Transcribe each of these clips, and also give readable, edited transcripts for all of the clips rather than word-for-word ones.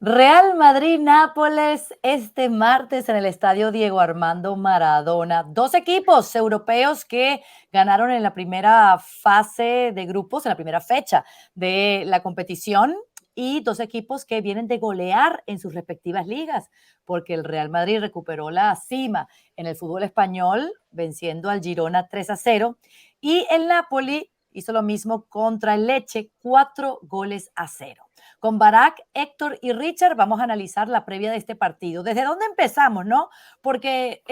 Real Madrid-Nápoles este martes en el estadio Diego Armando Maradona. Dos equipos europeos que ganaron en la primera fase de grupos, en la primera fecha de la competición, y dos equipos que vienen de golear en sus respectivas ligas, porque el Real Madrid recuperó la cima en el fútbol español, venciendo al Girona 3-0, y el Napoli hizo lo mismo contra el Lecce, 4-0. Con Barak, Héctor y Richard vamos a analizar la previa de este partido. ¿Desde dónde empezamos, no? Porque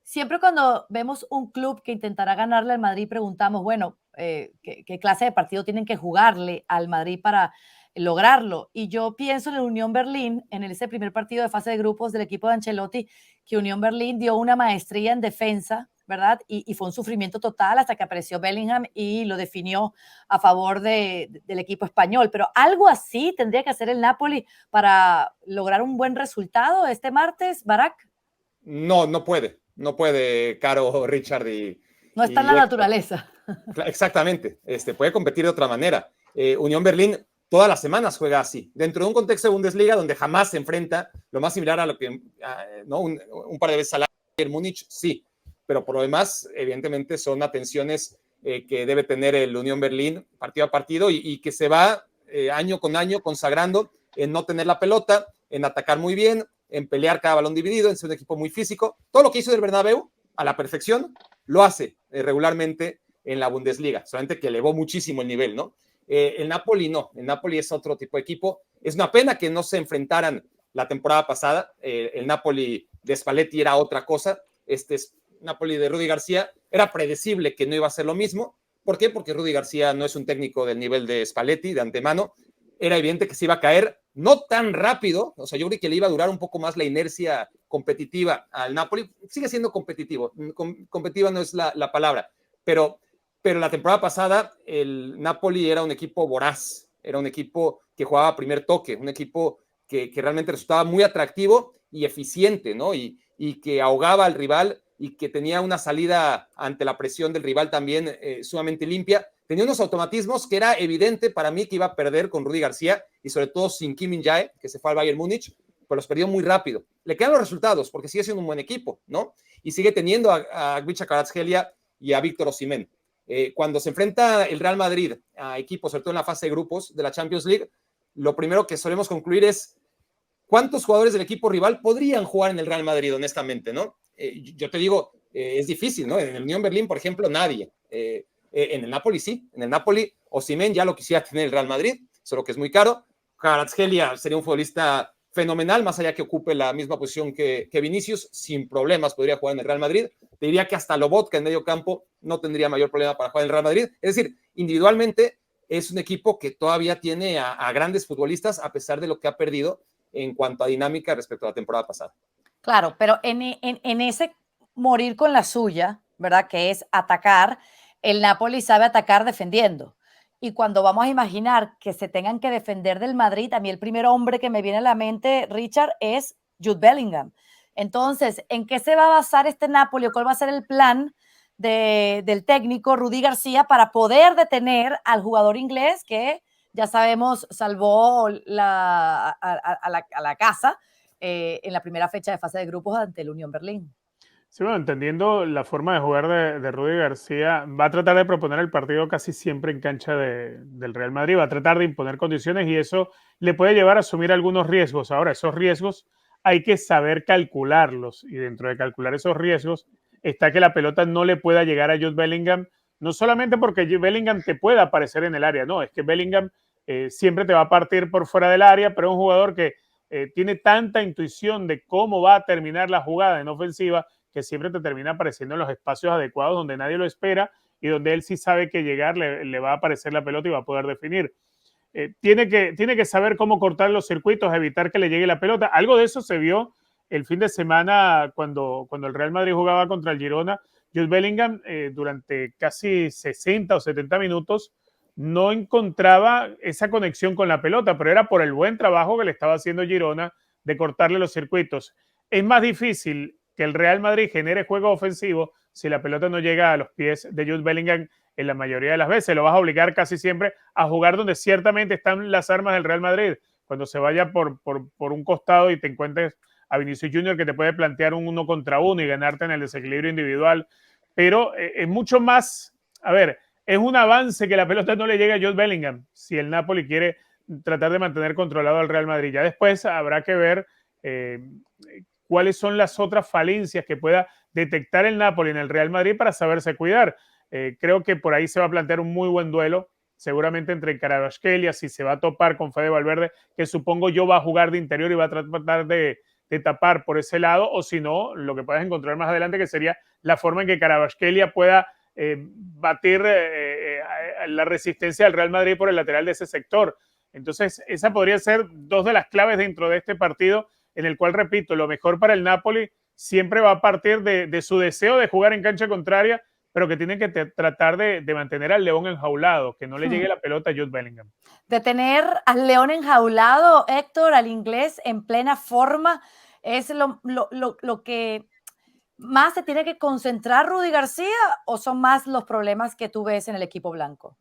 siempre cuando vemos un club que intentará ganarle al Madrid, preguntamos, bueno, ¿qué clase de partido tienen que jugarle al Madrid para lograrlo? Y yo pienso en el Unión Berlín, en ese primer partido de fase de grupos del equipo de Ancelotti, que Unión Berlín dio una maestría en defensa, ¿verdad? Y fue un sufrimiento total hasta que apareció Bellingham y lo definió a favor del equipo español. Pero algo así tendría que hacer el Napoli para lograr un buen resultado este martes, Barak. No, no puede, Caro, Richard No está en y la Héctor. naturaleza. Exactamente, puede competir de otra manera. Unión Berlín todas las semanas juega así, dentro de un contexto de Bundesliga donde jamás se enfrenta, lo más similar a lo que, ¿no? un par de veces al año, Múnich, sí, pero por lo demás, evidentemente, son atenciones que debe tener el Unión Berlín partido a partido y que se va año con año consagrando en no tener la pelota, en atacar muy bien, en pelear cada balón dividido, en ser un equipo muy físico. Todo lo que hizo del Bernabéu a la perfección lo hace regularmente en la Bundesliga, solamente que elevó muchísimo el nivel, ¿no? El Napoli no, el Napoli es otro tipo de equipo. Es una pena que no se enfrentaran la temporada pasada. El Napoli de Spalletti era otra cosa. Es Napoli de Rudy García era predecible que no iba a ser lo mismo. ¿Por qué? Porque Rudy García no es un técnico del nivel de Spalletti de antemano. Era evidente que se iba a caer no tan rápido. O sea, yo creo que le iba a durar un poco más la inercia competitiva al Napoli. Sigue siendo competitivo. Competitiva no es la palabra, pero la temporada pasada el Napoli era un equipo voraz, era un equipo que jugaba a primer toque, un equipo que realmente resultaba muy atractivo y eficiente, ¿no? Y que ahogaba al rival y que tenía una salida ante la presión del rival también sumamente limpia. Tenía unos automatismos que era evidente para mí que iba a perder con Rudy García y sobre todo sin Kim Min-jae, que se fue al Bayern Múnich, pero los perdió muy rápido. Le quedan los resultados porque sigue siendo un buen equipo, ¿no? Y sigue teniendo a Gvicha Kvaratskhelia y a Víctor Osimhen. Cuando se enfrenta el Real Madrid a equipos, sobre todo en la fase de grupos de la Champions League, lo primero que solemos concluir es cuántos jugadores del equipo rival podrían jugar en el Real Madrid, honestamente, ¿no? Yo te digo, es difícil, ¿no? En el Unión Berlín, por ejemplo, nadie. En el Napoli sí, en el Napoli Osimhen ya lo quisiera tener el Real Madrid, solo que es muy caro. Kvaratskhelia sería un futbolista fenomenal, más allá que ocupe la misma posición que Vinicius, sin problemas podría jugar en el Real Madrid. Te diría que hasta Lobotka en medio campo no tendría mayor problema para jugar en el Real Madrid. Es decir, individualmente es un equipo que todavía tiene a grandes futbolistas a pesar de lo que ha perdido en cuanto a dinámica respecto a la temporada pasada. Claro, pero en ese morir con la suya, ¿verdad? Que es atacar, el Napoli sabe atacar defendiendo. Y cuando vamos a imaginar que se tengan que defender del Madrid, a mí el primer hombre que me viene a la mente, Richard, es Jude Bellingham. Entonces, ¿en qué se va a basar este Napoli o cuál va a ser el plan del técnico Rudy García para poder detener al jugador inglés que ya sabemos salvó a la casa en la primera fecha de fase de grupos ante el Unión Berlín? Sí, bueno, entendiendo la forma de jugar de Rudy García, va a tratar de proponer el partido casi siempre en cancha del Real Madrid, va a tratar de imponer condiciones y eso le puede llevar a asumir algunos riesgos. Ahora, esos riesgos hay que saber calcularlos y dentro de calcular esos riesgos está que la pelota no le pueda llegar a Jude Bellingham, no solamente porque Bellingham te pueda aparecer en el área, no, es que Bellingham siempre te va a partir por fuera del área, pero es un jugador que tiene tanta intuición de cómo va a terminar la jugada en ofensiva que siempre te termina apareciendo en los espacios adecuados donde nadie lo espera y donde él sí sabe que llegar le va a aparecer la pelota y va a poder definir. Tiene que saber cómo cortar los circuitos, evitar que le llegue la pelota. Algo de eso se vio el fin de semana cuando el Real Madrid jugaba contra el Girona. Jude Bellingham durante casi 60 o 70 minutos no encontraba esa conexión con la pelota, pero era por el buen trabajo que le estaba haciendo Girona de cortarle los circuitos. Es más difícil que el Real Madrid genere juego ofensivo si la pelota no llega a los pies de Jude Bellingham en la mayoría de las veces. Lo vas a obligar casi siempre a jugar donde ciertamente están las armas del Real Madrid, cuando se vaya por un costado y te encuentres a Vinicius Junior, que te puede plantear un 1 contra 1 y ganarte en el desequilibrio individual. Pero es mucho más, a ver, es un avance que la pelota no le llegue a Jude Bellingham si el Napoli quiere tratar de mantener controlado al Real Madrid. Ya después habrá que ver cuáles son las otras falencias que pueda detectar el Napoli en el Real Madrid para saberse cuidar. Creo que por ahí se va a plantear un muy buen duelo, seguramente entre Kvaratskhelia, si se va a topar con Fede Valverde, que supongo yo va a jugar de interior y va a tratar de tapar por ese lado, o si no, lo que puedes encontrar más adelante, que sería la forma en que Kvaratskhelia pueda batir la resistencia del Real Madrid por el lateral de ese sector. Entonces, esa podría ser dos de las claves dentro de este partido, en el cual, repito, lo mejor para el Napoli siempre va a partir de su deseo de jugar en cancha contraria, pero que tienen que tratar de mantener al León enjaulado, que no le llegue la pelota a Jude Bellingham. De tener al León enjaulado, Héctor, al inglés en plena forma, es lo que más se tiene que concentrar Rudy García, o son más los problemas que tú ves en el equipo blanco?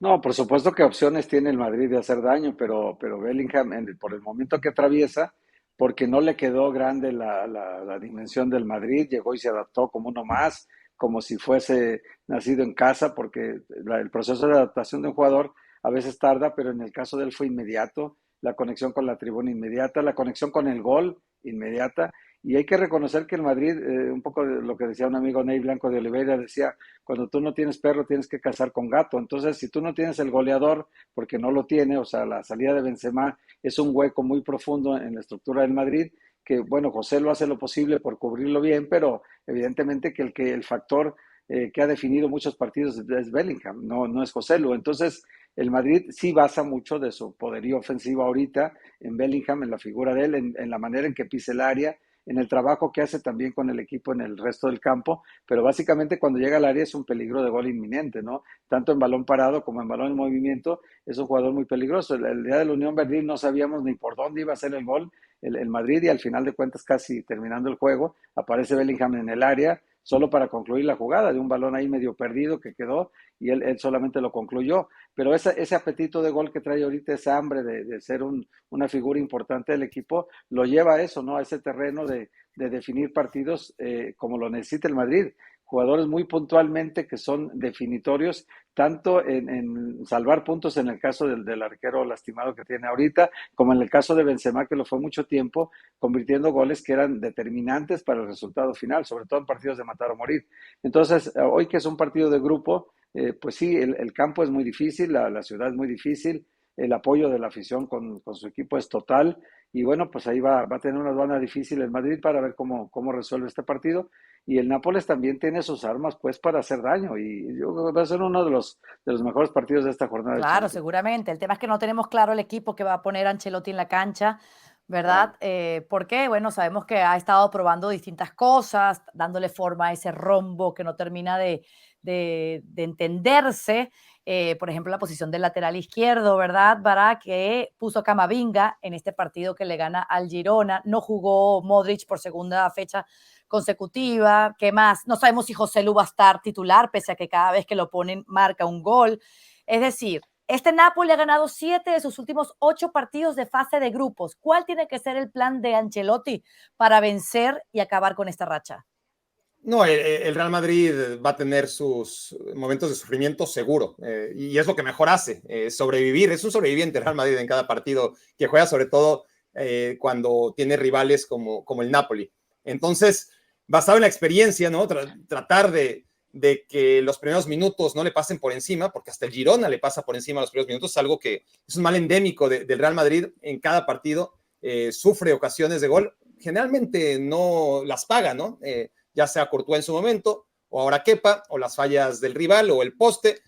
No, por supuesto que opciones tiene el Madrid de hacer daño, pero Bellingham, por el momento que atraviesa, porque no le quedó grande la dimensión del Madrid, llegó y se adaptó como uno más, como si fuese nacido en casa, porque el proceso de adaptación de un jugador a veces tarda, pero en el caso de él fue inmediato, la conexión con la tribuna inmediata, la conexión con el gol inmediata, y hay que reconocer que el Madrid, un poco de lo que decía un amigo Ney Blanco de Oliveira, decía, cuando tú no tienes perro tienes que cazar con gato. Entonces, si tú no tienes el goleador, porque no lo tiene, o sea, la salida de Benzema es un hueco muy profundo en la estructura del Madrid, que bueno, José lo hace lo posible por cubrirlo bien, pero evidentemente que el factor que ha definido muchos partidos es Bellingham, no es José Lu. Entonces, el Madrid sí basa mucho de su poderío ofensivo ahorita en Bellingham, en la figura de él, en la manera en que pisa el área, en el trabajo que hace también con el equipo en el resto del campo, pero básicamente cuando llega al área es un peligro de gol inminente, ¿no? Tanto en balón parado como en balón en movimiento, es un jugador muy peligroso. El día de la Unión Berlín no sabíamos ni por dónde iba a ser el gol el Madrid, y al final de cuentas, casi terminando el juego, aparece Bellingham en el área solo para concluir la jugada de un balón ahí medio perdido que quedó, y él solamente lo concluyó. Pero ese apetito de gol que trae ahorita, esa hambre de ser una figura importante del equipo, lo lleva a eso, ¿no? A ese terreno de definir partidos como lo necesita el Madrid. Jugadores muy puntualmente que son definitorios, tanto en salvar puntos en el caso del arquero lastimado que tiene ahorita, como en el caso de Benzema, que lo fue mucho tiempo, convirtiendo goles que eran determinantes para el resultado final, sobre todo en partidos de matar o morir. Entonces, hoy que es un partido de grupo, pues sí, el campo es muy difícil, la ciudad es muy difícil, el apoyo de la afición con su equipo es total, y bueno, pues ahí va a tener una aduana difícil el Madrid para ver cómo resuelve este partido, y el Nápoles también tiene sus armas pues para hacer daño, y yo creo que va a ser uno de los mejores partidos de esta jornada. Claro, seguramente. El tema es que no tenemos claro el equipo que va a poner Ancelotti en la cancha, ¿verdad? Porque, bueno, sabemos que ha estado probando distintas cosas, dándole forma a ese rombo que no termina de entenderse. Por ejemplo, la posición del lateral izquierdo, ¿verdad? Para que puso a Camavinga en este partido que le gana al Girona. No jugó Modric por segunda fecha consecutiva. ¿Qué más? No sabemos si José Lu va a estar titular, pese a que cada vez que lo ponen marca un gol. Es decir, este Napoli ha ganado 7 de sus últimos 8 partidos de fase de grupos. ¿Cuál tiene que ser el plan de Ancelotti para vencer y acabar con esta racha? No, el Real Madrid va a tener sus momentos de sufrimiento seguro, y es lo que mejor hace, sobrevivir. Es un sobreviviente el Real Madrid en cada partido que juega, sobre todo cuando tiene rivales como el Napoli. Entonces, basado en la experiencia, ¿no? Tratar de que los primeros minutos no le pasen por encima, porque hasta el Girona le pasa por encima los primeros minutos, es algo que es un mal endémico del Real Madrid. En cada partido sufre ocasiones de gol, generalmente no las paga, ¿no? Ya sea Courtois en su momento, o ahora Kepa, o las fallas del rival, o el poste.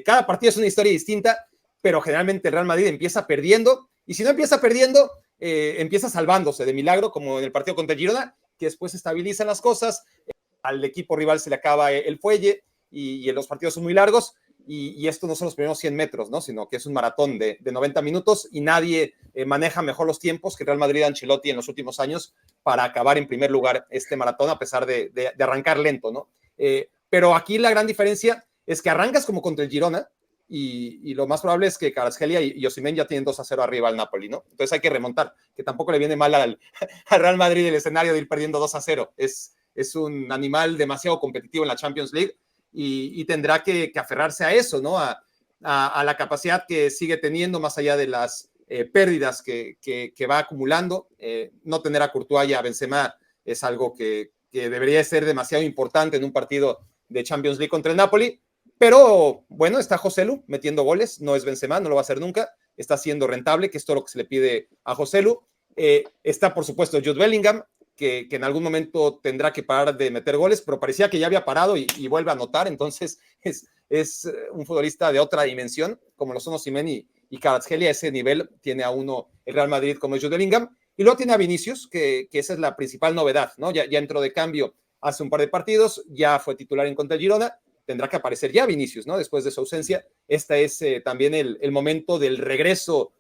Cada partido es una historia distinta, pero generalmente el Real Madrid empieza perdiendo, y si no empieza perdiendo, empieza salvándose de milagro, como en el partido contra el Girona, que después estabilizan las cosas, al equipo rival se le acaba el fuelle, y los partidos son muy largos, y esto no son los primeros 100 metros, ¿no? Sino que es un maratón de 90 minutos, y nadie maneja mejor los tiempos que el Real Madrid Ancelotti en los últimos años para acabar en primer lugar este maratón, a pesar de arrancar lento, ¿no? Pero aquí la gran diferencia es que arrancas como contra el Girona, y lo más probable es que Kvaratskhelia y Osimhen ya tienen 2-0 arriba al Napoli, ¿no? Entonces hay que remontar, que tampoco le viene mal al Real Madrid el escenario de ir perdiendo 2-0. Es un animal demasiado competitivo en la Champions League y tendrá que aferrarse a eso, ¿no? A la capacidad que sigue teniendo más allá de las pérdidas que va acumulando. No tener a Courtois y a Benzema es algo que debería ser demasiado importante en un partido de Champions League contra el Napoli, pero bueno, está Joselu metiendo goles, no es Benzema, no lo va a hacer nunca, está siendo rentable, que es todo lo que se le pide a Joselu. Está por supuesto Jude Bellingham, que en algún momento tendrá que parar de meter goles, pero parecía que ya había parado y vuelve a anotar, entonces es un futbolista de otra dimensión, como lo son Osimhen y Kvaratskhelia. A ese nivel tiene a uno el Real Madrid como Jude Bellingham, y luego tiene a Vinicius, que esa es la principal novedad, ¿no? Ya entró de cambio hace un par de partidos, ya fue titular en contra del Girona, tendrá que aparecer ya Vinicius, ¿no? Después de su ausencia. Este es también el momento del regreso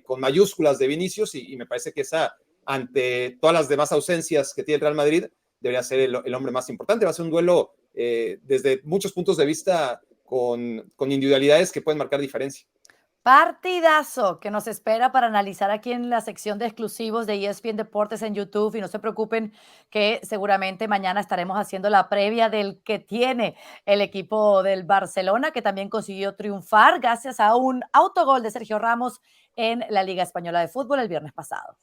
con mayúsculas de Vinicius, y me parece que esa, ante todas las demás ausencias que tiene el Real Madrid, debería ser el hombre más importante. Va a ser un duelo desde muchos puntos de vista con individualidades que pueden marcar diferencia. Partidazo que nos espera para analizar aquí en la sección de exclusivos de ESPN Deportes en YouTube. Y no se preocupen que seguramente mañana estaremos haciendo la previa del que tiene el equipo del Barcelona, que también consiguió triunfar gracias a un autogol de Sergio Ramos en la Liga Española de Fútbol el viernes pasado.